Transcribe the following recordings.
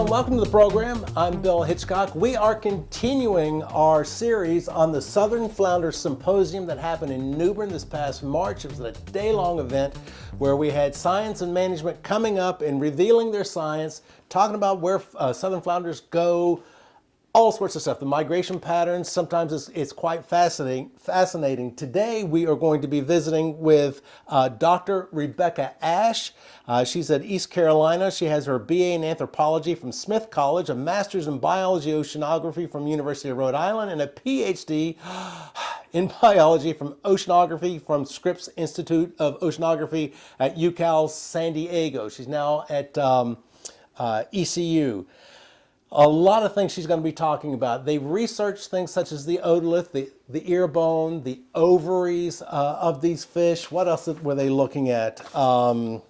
and welcome to the program. I'm Bill Hitchcock. We are continuing our series on the Southern Flounder Symposium that happened in New Bern this past March. It was a day-long event where we had science and management coming up and revealing their science, talking about where southern flounders go, all sorts of stuff, the migration patterns. Sometimes it's quite fascinating. Today we are going to be visiting with Dr. Rebecca Ashe. She's at East Carolina. She has her BA in anthropology from Smith College, a master's in biology oceanography from University of Rhode Island, and a PhD in biology from oceanography from Scripps Institute of Oceanography at UCal San Diego. She's now at ECU. A lot of things she's going to be talking about. They've researched things such as the otolith, the ear bone, the ovaries of these fish. What else were they looking at? The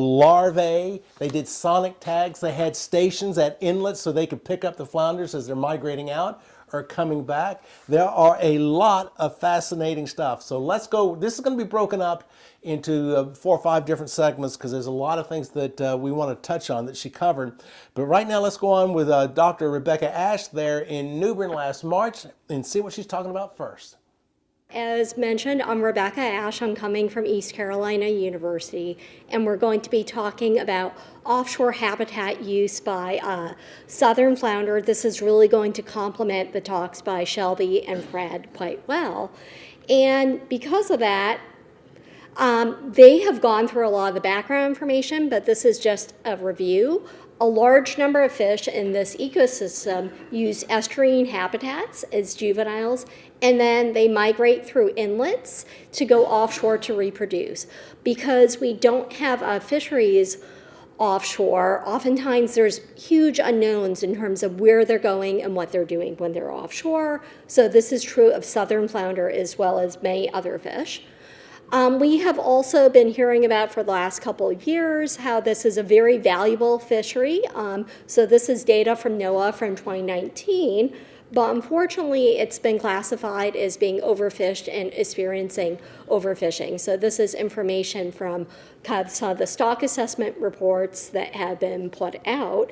larvae. They did sonic tags. They had stations at inlets so they could pick up the flounders as they're migrating out or coming back. There are a lot of fascinating stuff. So let's go. This is going to be broken up into 4 or 5 different segments because there's a lot of things that we want to touch on that she covered. But right now, let's go on with Dr. Rebecca Ashe there in New Bern last March and see what she's talking about first. As mentioned, I'm Rebecca Ashe. I'm coming from East Carolina University, and we're going to be talking about offshore habitat use by southern flounder. This is really going to complement the talks by Shelby and Fred quite well. And because of that, they have gone through a lot of the background information, but this is just a review. A large number of fish in this ecosystem use estuarine habitats as juveniles, and then they migrate through inlets to go offshore to reproduce. Because we don't have fisheries offshore, oftentimes there's huge unknowns in terms of where they're going and what they're doing when they're offshore. So this is true of southern flounder as well as many other fish. We have also been hearing about for the last couple of years how this is a very valuable fishery. So this is data from NOAA from 2019, but unfortunately it's been classified as being overfished and experiencing overfishing. So this is information from kind of some of the stock assessment reports that have been put out.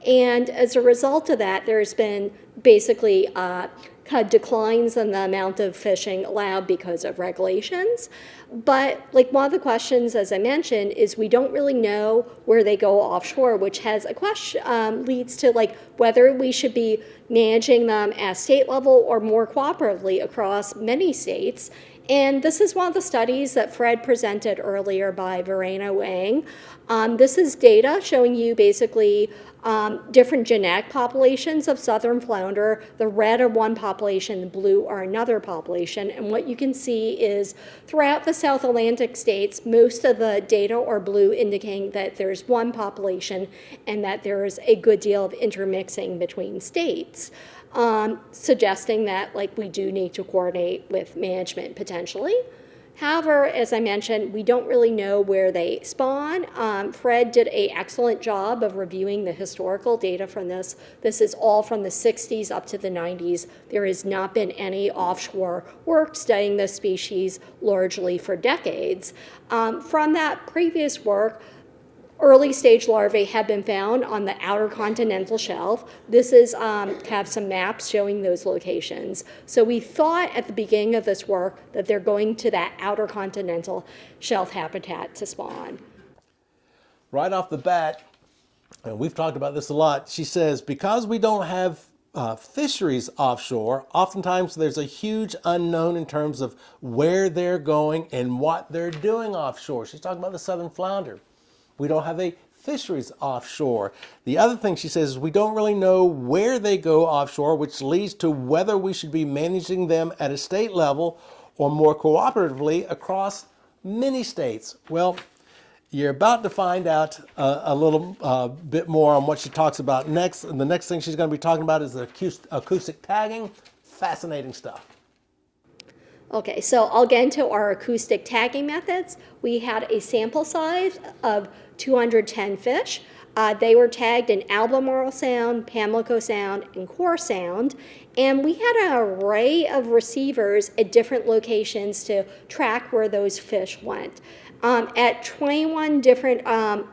And as a result of that, there's been basically kind of declines in the amount of fishing allowed because of regulations. But like one of the questions, as I mentioned, is we don't really know where they go offshore, which has a question leads to like whether we should be managing them at state level or more cooperatively across many states. And this is one of the studies that Fred presented earlier by Verena Wang. This is data showing you basically different genetic populations of southern flounder. The red are one population, the blue are another population. And what you can see is throughout the South Atlantic states, most of the data are blue, indicating that there's one population and that there's a good deal of intermixing between states. Suggesting that like we do need to coordinate with management potentially. However, as I mentioned, we don't really know where they spawn. Fred did an excellent job of reviewing the historical data from this. This is all from the 60s up to the 90s. There has not been any offshore work studying this species largely for decades. From that previous work, early stage larvae have been found on the outer continental shelf. This is have some maps showing those locations. So we thought at the beginning of this work that they're going to that outer continental shelf habitat to spawn. Right off the bat, and we've talked about this a lot, she says, because we don't have fisheries offshore, oftentimes there's a huge unknown in terms of where they're going and what they're doing offshore. She's talking about the southern flounder. We don't have a fisheries offshore. The other thing she says is we don't really know where they go offshore, which leads to whether we should be managing them at a state level or more cooperatively across many states. Well, you're about to find out a little bit more on what she talks about next. And the next thing she's going to be talking about is the acoustic tagging. Fascinating stuff. Okay, so I'll get into our acoustic tagging methods. We had a sample size of 210 fish. They were tagged in Albemarle sound, Pamlico sound, and Core sound. And we had an array of receivers at different locations to track where those fish went. At 21 different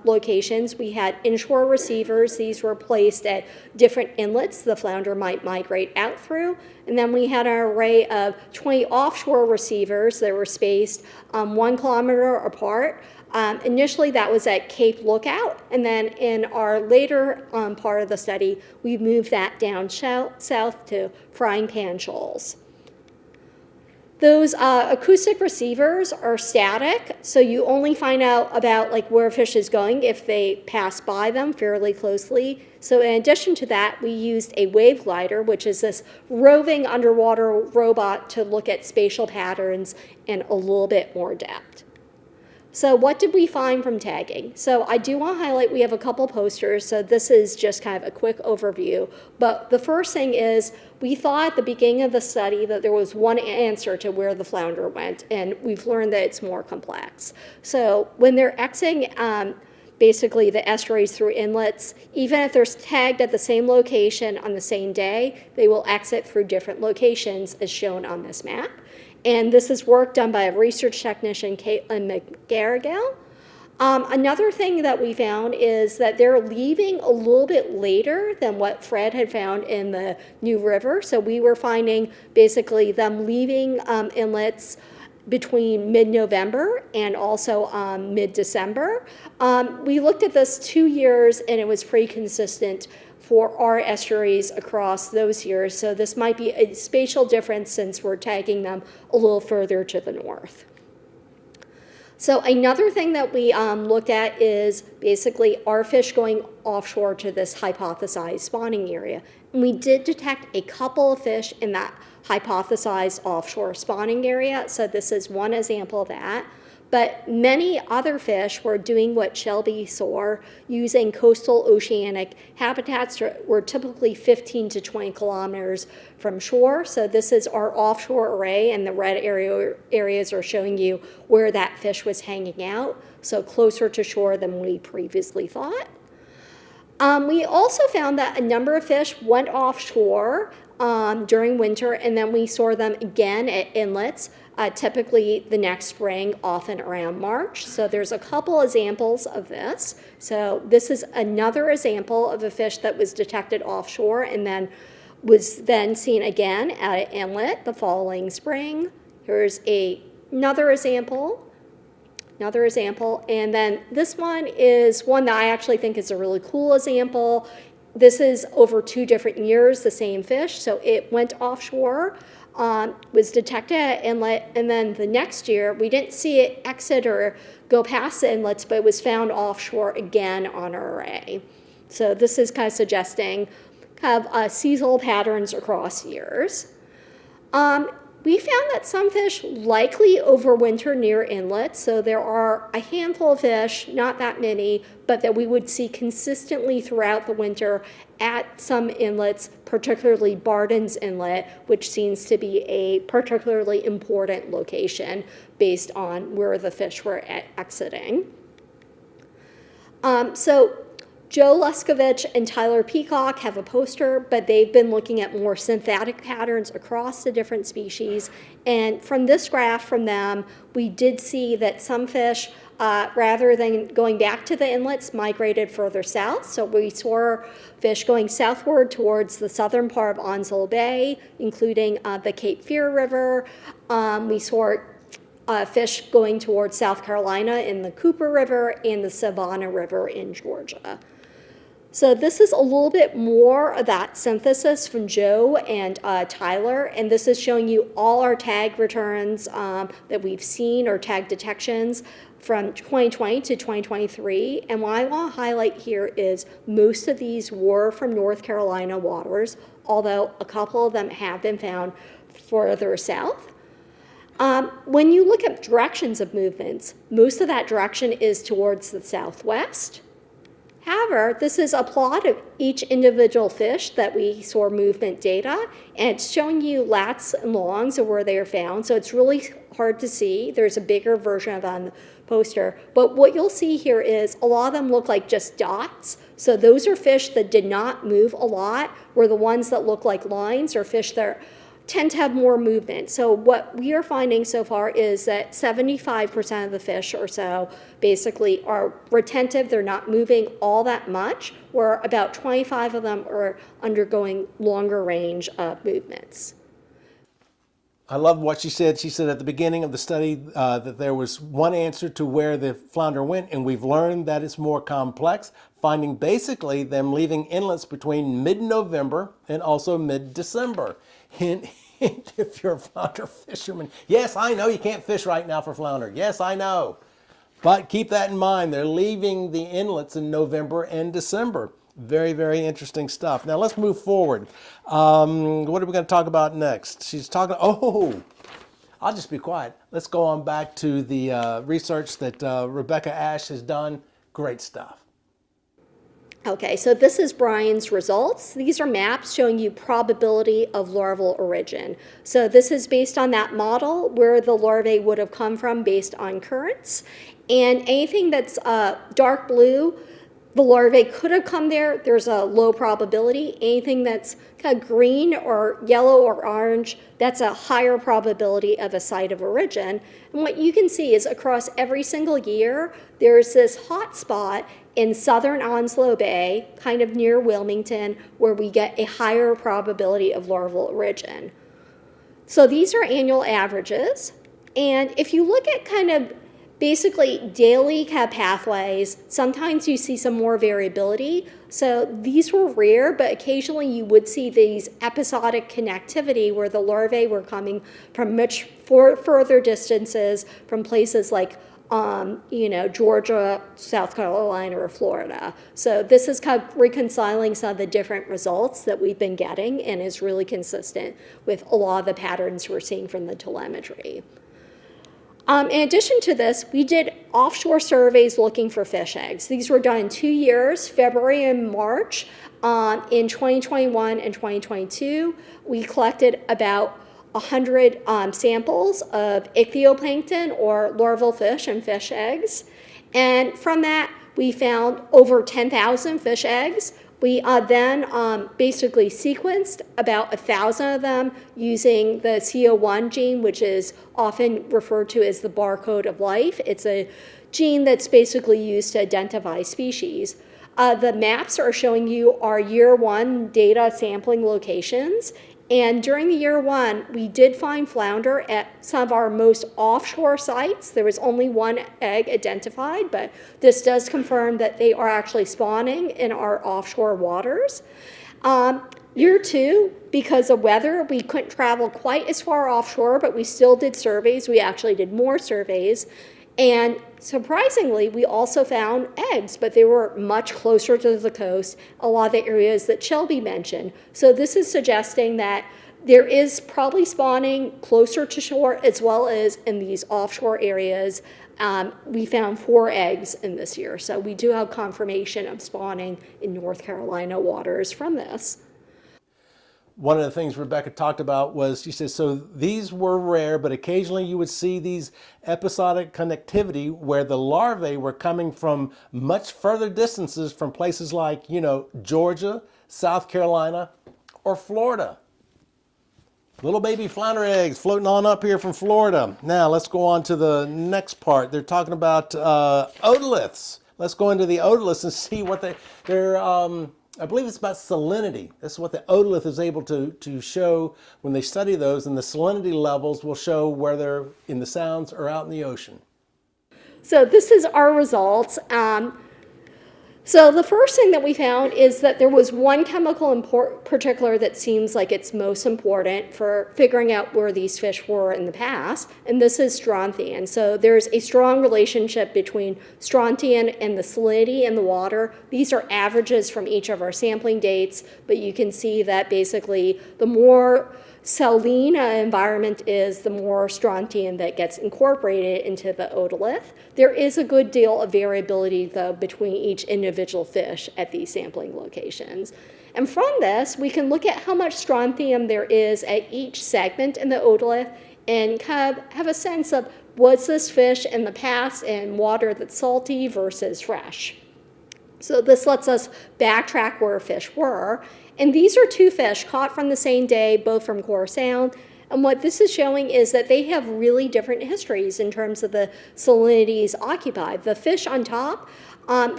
locations, we had inshore receivers. These were placed at different inlets the flounder might migrate out through. And then we had an array of 20 offshore receivers that were spaced 1 kilometer apart. Initially, that was at Cape Lookout, and then in our later part of the study, we moved that down south to Frying Pan Shoals. Those acoustic receivers are static, so you only find out about like where a fish is going if they pass by them fairly closely. So in addition to that, we used a wave glider, which is this roving underwater robot to look at spatial patterns in a little bit more depth. So what did we find from tagging? So I do want to highlight we have a couple posters, so this is just kind of a quick overview. But the first thing is we thought at the beginning of the study that there was one answer to where the flounder went, and we've learned that it's more complex. So when they're exiting basically the estuaries through inlets, even if they're tagged at the same location on the same day, they will exit through different locations as shown on this map. And this is work done by a research technician, Caitlin McGarrigle. Another thing that we found is that they're leaving a little bit later than what Fred had found in the New River. So we were finding basically them leaving inlets between mid-November and also mid-December. We looked at this 2 years, and it was pretty consistent for our estuaries across those years. So this might be a spatial difference since we're tagging them a little further to the north. So another thing that we looked at is basically are fish going offshore to this hypothesized spawning area. And we did detect a couple of fish in that hypothesized offshore spawning area. So this is one example of that. But many other fish were doing what Shelby saw, using coastal oceanic habitats that were typically 15 to 20 kilometers from shore. So this is our offshore array, and the red areas are showing you where that fish was hanging out, so closer to shore than we previously thought. We also found that a number of fish went offshore during winter, and then we saw them again at inlets, typically the next spring, often around March. So there's a couple examples of this. So this is another example of a fish that was detected offshore and then was then seen again at an inlet the following spring. Here's another example. And then this one is one that I actually think is a really cool example. This is over 2 different years, the same fish. So it went offshore, was detected at inlet, and then the next year, we didn't see it exit or go past the inlets, but it was found offshore again on our array. So this is kind of suggesting kind of seasonal patterns across years. We found that some fish likely overwinter near inlets, so there are a handful of fish, not that many, but that we would see consistently throughout the winter at some inlets, particularly Barden's Inlet, which seems to be a particularly important location based on where the fish were exiting. So Joe Leskovich and Tyler Peacock have a poster, but they've been looking at more synthetic patterns across the different species. And from this graph from them, we did see that some fish, rather than going back to the inlets, migrated further south. So we saw fish going southward towards the southern part of Onslow Bay, including the Cape Fear River. We saw fish going towards South Carolina in the Cooper River and the Savannah River in Georgia. So this is a little bit more of that synthesis from Joe and Tyler, and this is showing you all our tag returns that we've seen, or tag detections from 2020 to 2023. And what I want to highlight here is most of these were from North Carolina waters, although a couple of them have been found further south. When you look at directions of movements, most of that direction is towards the southwest. However, this is a plot of each individual fish that we saw movement data, and it's showing you lats and longs of where they are found, so it's really hard to see. There's a bigger version of it on the poster, but what you'll see here is a lot of them look like just dots, so those are fish that did not move a lot, where the ones that look like lines are fish that tend to have more movement. So what we are finding so far is that 75% of the fish or so basically are retentive. They're not moving all that much, where about 25 of them are undergoing longer range of movements. I love what she said. She said at the beginning of the study that there was one answer to where the flounder went, and we've learned that it's more complex, finding basically them leaving inlets between mid-November and also mid-December. Hint, hint, if you're a flounder fisherman. Yes, I know you can't fish right now for flounder. Yes, I know. But keep that in mind. They're leaving the inlets in November and December. Very, very interesting stuff. Now let's move forward. What are we going to talk about next? She's talking, I'll just be quiet. Let's go on back to the research that Rebecca Ashe has done. Great stuff. Okay, so this is Brian's results. These are maps showing you probability of larval origin. So this is based on that model where the larvae would have come from based on currents. And anything that's dark blue, the larvae could have come there. There's a low probability. Anything that's kind of green or yellow or orange, that's a higher probability of a site of origin. And what you can see is across every single year, there's this hot spot in southern Onslow Bay, kind of near Wilmington, where we get a higher probability of larval origin. So these are annual averages. And if you look at kind of basically daily pathways, sometimes you see some more variability. So these were rare, but occasionally you would see these episodic connectivity where the larvae were coming from much further distances from places like Georgia, South Carolina, or Florida. So this is kind of reconciling some of the different results that we've been getting and is really consistent with a lot of the patterns we're seeing from the telemetry. In addition to this, we did offshore surveys looking for fish eggs. These were done in 2 years, February and March. In 2021 and 2022, we collected about 100 samples of ichthyoplankton or larval fish and fish eggs. And from that, we found over 10,000 fish eggs. We then basically sequenced about 1,000 of them using the CO1 gene, which is often referred to as the barcode of life. It's a gene that's basically used to identify species. The maps are showing you our year one data sampling locations. And during the year one, we did find flounder at some of our most offshore sites. There was only one egg identified, but this does confirm that they are actually spawning in our offshore waters. Year two, because of weather, we couldn't travel quite as far offshore, but we still did surveys. We actually did more surveys. And surprisingly, we also found eggs, but they were much closer to the coast, a lot of the areas that Shelby mentioned. So this is suggesting that there is probably spawning closer to shore as well as in these offshore areas. We found 4 eggs in this year. So we do have confirmation of spawning in North Carolina waters from this. One of the things Rebecca talked about was, she says, so these were rare, but occasionally you would see these episodic connectivity where the larvae were coming from much further distances from places like, Georgia, South Carolina, or Florida. Little baby flounder eggs floating on up here from Florida. Now let's go on to the next part. They're talking about otoliths. Let's go into the otoliths and see what they're I believe it's about salinity. This is what the otolith is able to show when they study those, and the salinity levels will show where they're in the sounds or out in the ocean. So this is our results. So the first thing that we found is that there was one chemical in particular that seems like it's most important for figuring out where these fish were in the past, and this is strontian. So there's a strong relationship between strontian and the salinity in the water. These are averages from each of our sampling dates, but you can see that basically the more saline environment is, the more strontium that gets incorporated into the otolith. There is a good deal of variability, though, between each individual fish at these sampling locations. And from this, we can look at how much strontium there is at each segment in the otolith and kind of have a sense of, was this fish in the past in water that's salty versus fresh? So this lets us backtrack where fish were. And these are two fish caught from the same day, both from Core Sound. And what this is showing is that they have really different histories in terms of the salinities occupied. The fish on top,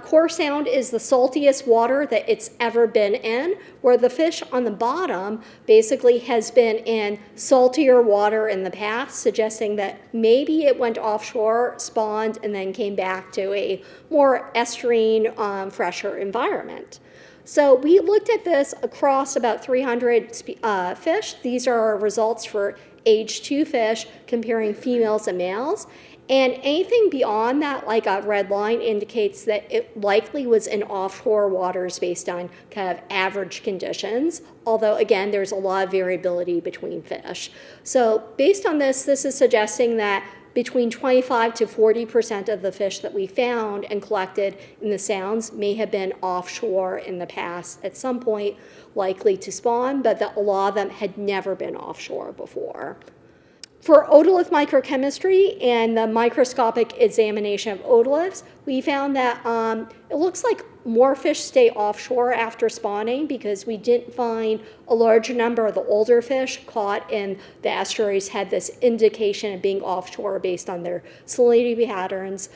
Core Sound is the saltiest water that it's ever been in, where the fish on the bottom basically has been in saltier water in the past, suggesting that maybe it went offshore, spawned, and then came back to a more estuarine, fresher environment. So we looked at this across about 300 fish. These are our results for age 2 fish, comparing females and males. And anything beyond that, like a red line, indicates that it likely was in offshore waters based on kind of average conditions, although again, there's a lot of variability between fish. So based on this, this is suggesting that between 25 to 40% of the fish that we found and collected in the sounds may have been offshore in the past at some point, likely to spawn, but that a lot of them had never been offshore before. For otolith microchemistry and the microscopic examination of otoliths, we found that it looks like more fish stay offshore after spawning because we didn't find a large number of the older fish caught in the estuaries had this indication of being offshore based on their salinity patterns.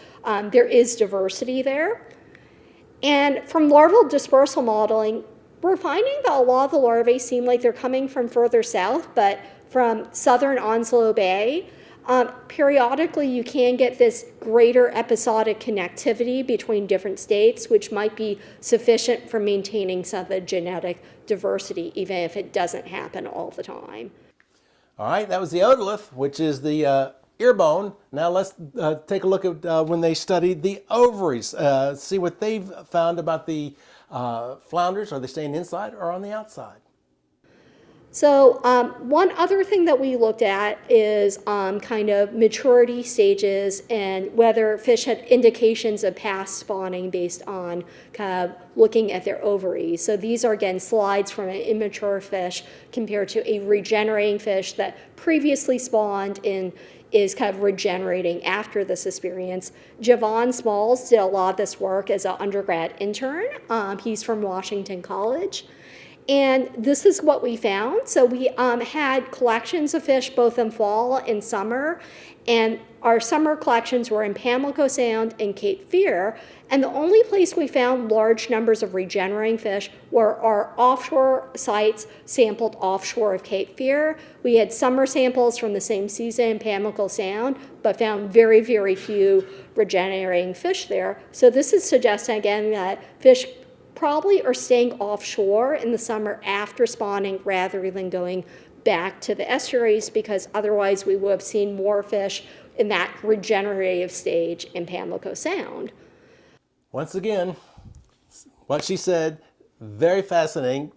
There is diversity there. And from larval dispersal modeling, we're finding that a lot of the larvae seem like they're coming from further south, but from southern Onslow Bay. Periodically, you can get this greater episodic connectivity between different states, which might be sufficient for maintaining some of the genetic diversity, even if it doesn't happen all the time. All right, that was the otolith, which is the ear bone. Now let's take a look at when they studied the ovaries, see what they've found about the flounders. Are they staying inside or on the outside? So one other thing that we looked at is kind of maturity stages and whether fish had indications of past spawning based on kind of looking at their ovaries. So these are, again, slides from an immature fish compared to a regenerating fish that previously spawned and is kind of regenerating after this experience. Javon Smalls did a lot of this work as an undergrad intern. He's from Washington College. And this is what we found. So we had collections of fish both in fall and summer, and our summer collections were in Pamlico Sound and Cape Fear, and the only place we found large numbers of regenerating fish were our offshore sites sampled offshore of Cape Fear. We had summer samples from the same season in Pamlico Sound, but found very, very few regenerating fish there. So this is suggesting, again, that fish probably are staying offshore in the summer after spawning rather than going back to the estuaries, because otherwise we would have seen more fish in that regenerative stage in Pamlico Sound. Once again, what she said, very fascinating.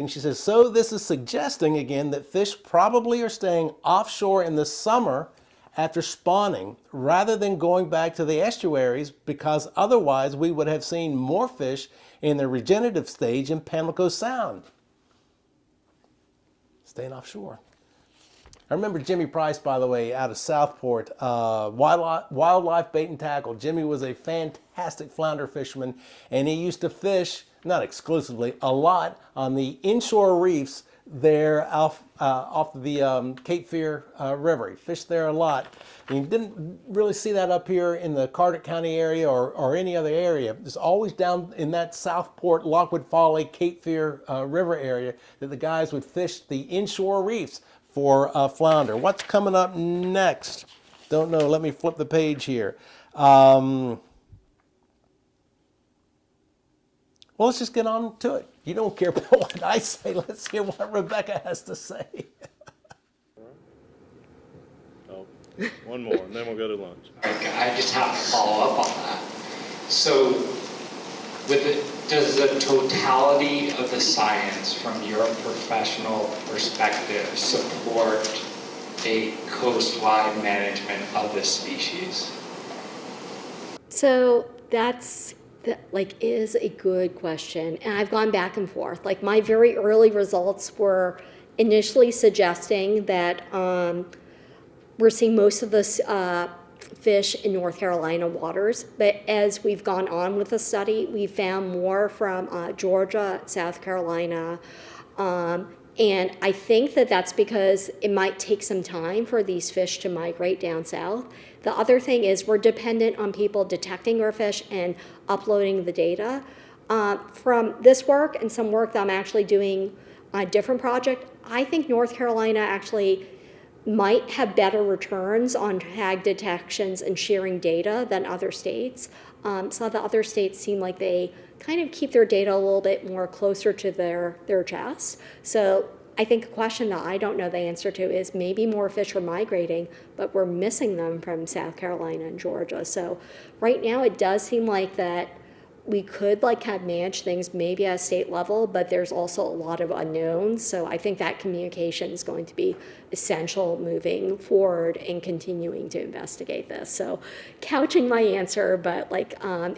She says, so this is suggesting again that fish probably are staying offshore in the summer after spawning rather than going back to the estuaries, because otherwise we would have seen more fish in the regenerative stage in Pamlico Sound. Staying offshore. I remember Jimmy Price, by the way, out of Southport, wildlife bait and tackle. Jimmy was a fantastic flounder fisherman, and he used to fish, not exclusively, a lot on the inshore reefs there off the Cape Fear River. He fished there a lot. And you didn't really see that up here in the Carteret County area or any other area. It's always down in that Southport, Lockwood Folly, Cape Fear River area that the guys would fish the inshore reefs for flounder. What's coming up next? Don't know. Let me flip the page here. Well, let's just get on to it. You don't care about what I say. Let's hear what Rebecca has to say. Oh, one more, and then we'll go to lunch. I just have to follow up on that. So does the totality of the science from your professional perspective support a coastwide management of this species? So that is a good question, and I've gone back and forth. Like, my very early results were initially suggesting that we're seeing most of this fish in North Carolina waters, but as we've gone on with the study, we found more from Georgia, South Carolina, and I think that that's because it might take some time for these fish to migrate down south. The other thing is we're dependent on people detecting our fish and uploading the data. From this work and some work that I'm actually doing on a different project, I think North Carolina actually might have better returns on tag detections and sharing data than other states. So the other states seem like they kind of keep their data a little bit more closer to their chest. So I think a question that I don't know the answer to is maybe more fish are migrating, but we're missing them from South Carolina and Georgia. So right now it does seem like that we could kind of manage things maybe at a state level, but there's also a lot of unknowns. So I think that communication is going to be essential moving forward and continuing to investigate this. So couching my answer, but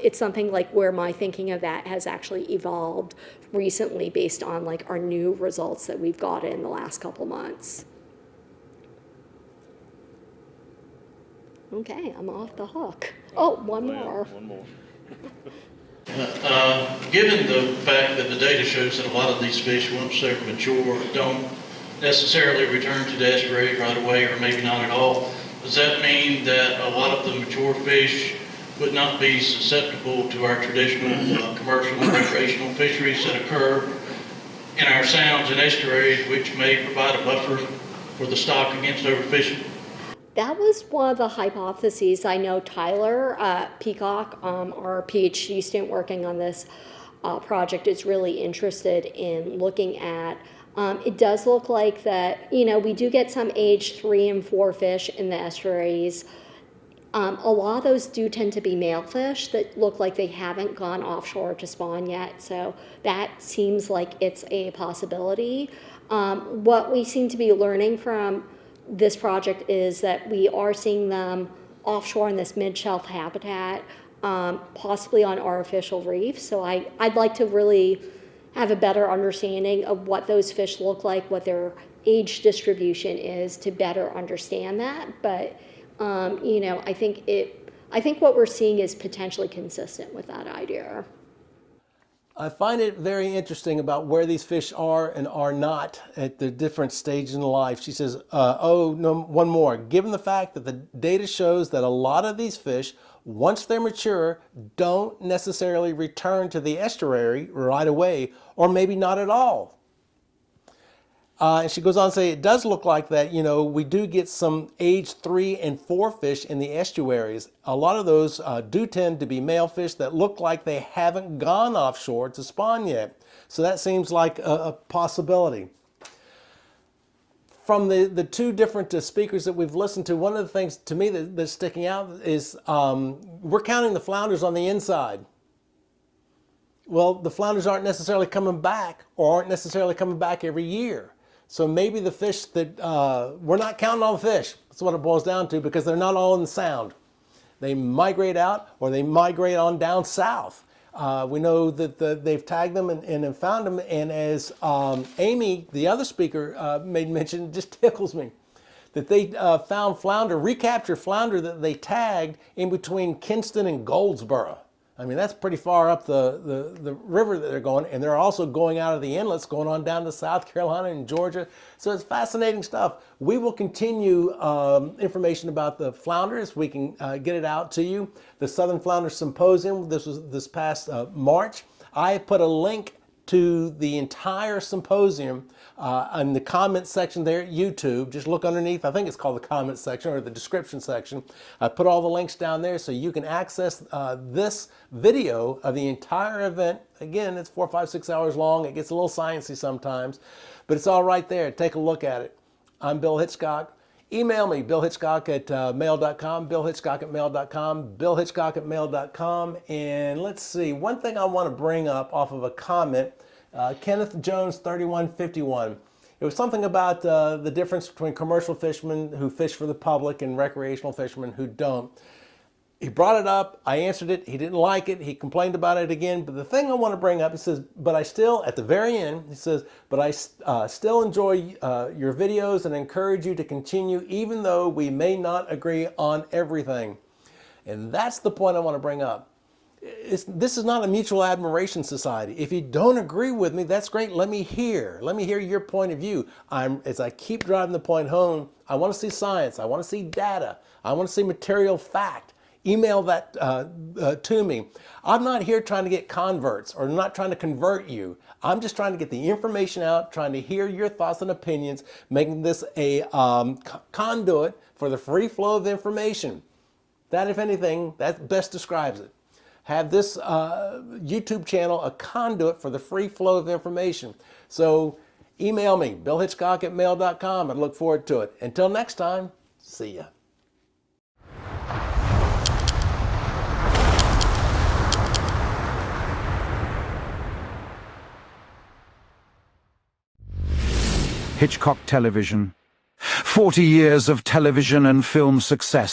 it's something where my thinking of that has actually evolved recently based on our new results that we've gotten in the last couple months. Okay, I'm off the hook. Oh, one more. One more. Given the fact that the data shows that a lot of these fish, once they're mature, don't necessarily return to the estuary right away, or maybe not at all, does that mean that a lot of the mature fish would not be susceptible to our traditional commercial and recreational fisheries that occur in our sounds and estuaries, which may provide a buffer for the stock against overfishing? That was one of the hypotheses. I know Tyler Peacock, our PhD student working on this project, is really interested in looking at. It does look like that, we do get some age 3 and 4 fish in the estuaries. A lot of those do tend to be male fish that look like they haven't gone offshore to spawn yet. So that seems like it's a possibility. What we seem to be learning from this project is that we are seeing them offshore in this mid-shelf habitat, possibly on artificial reefs. So I'd like to really have a better understanding of what those fish look like, what their age distribution is, to better understand that. But I think what we're seeing is potentially consistent with that idea. I find it very interesting about where these fish are and are not at the different stages in life. She says, one more. Given the fact that the data shows that a lot of these fish, once they're mature, don't necessarily return to the estuary right away, or maybe not at all. And she goes on to say, it does look like that, we do get some age 3 and 4 fish in the estuaries. A lot of those do tend to be male fish that look like they haven't gone offshore to spawn yet. So that seems like a possibility. From the two different speakers that we've listened to, one of the things to me that's sticking out is we're counting the flounders on the inside. Well, the flounders aren't necessarily coming back, or aren't necessarily coming back every year. So maybe the fish that, we're not counting all the fish. That's what it boils down to, because they're not all in the sound. They migrate out, or they migrate on down south. We know that they've tagged them and have found them. And as Amy, the other speaker, made mention, it just tickles me, that they found flounder, recaptured flounder that they tagged in between Kinston and Goldsboro. I mean, that's pretty far up the river that they're going, and they're also going out of the inlets, going on down to South Carolina and Georgia. So it's fascinating stuff. We will continue information about the flounders. We can get it out to you. The Southern Flounder Symposium, this was this past March. I put a link to the entire symposium in the comments section there at YouTube. Just look underneath, I think it's called the comments section or the description section. I put all the links down there so you can access this video of the entire event. Again, it's 4, 5, 6 hours long. It gets a little sciencey sometimes, but it's all right there. Take a look at it. I'm Bill Hitchcock. Email me, billhitchcock at mail.com, billhitchcock at mail.com, billhitchcock at mail.com. And let's see, one thing I want to bring up off of a comment, Kenneth Jones 3151. It was something about the difference between commercial fishermen who fish for the public and recreational fishermen who don't. He brought it up, I answered it, he didn't like it, he complained about it again, but the thing I want to bring up, he says, but I still, at the very end, he says, but I still enjoy your videos and encourage you to continue even though we may not agree on everything. And that's the point I want to bring up. This is not a mutual admiration society. If you don't agree with me, that's great. Let me hear your point of view. As I keep driving the point home, I want to see science. I want to see data. I want to see material fact. Email that to me. I'm not here trying to get converts or not trying to convert you. I'm just trying to get the information out, trying to hear your thoughts and opinions, making this a conduit for the free flow of information. That, if anything, that best describes it. Have this YouTube channel a conduit for the free flow of information. So email me, billhitchcock at mail.com. I look forward to it. Until next time, see ya. Hitchcock Television. 40 years of television and film success.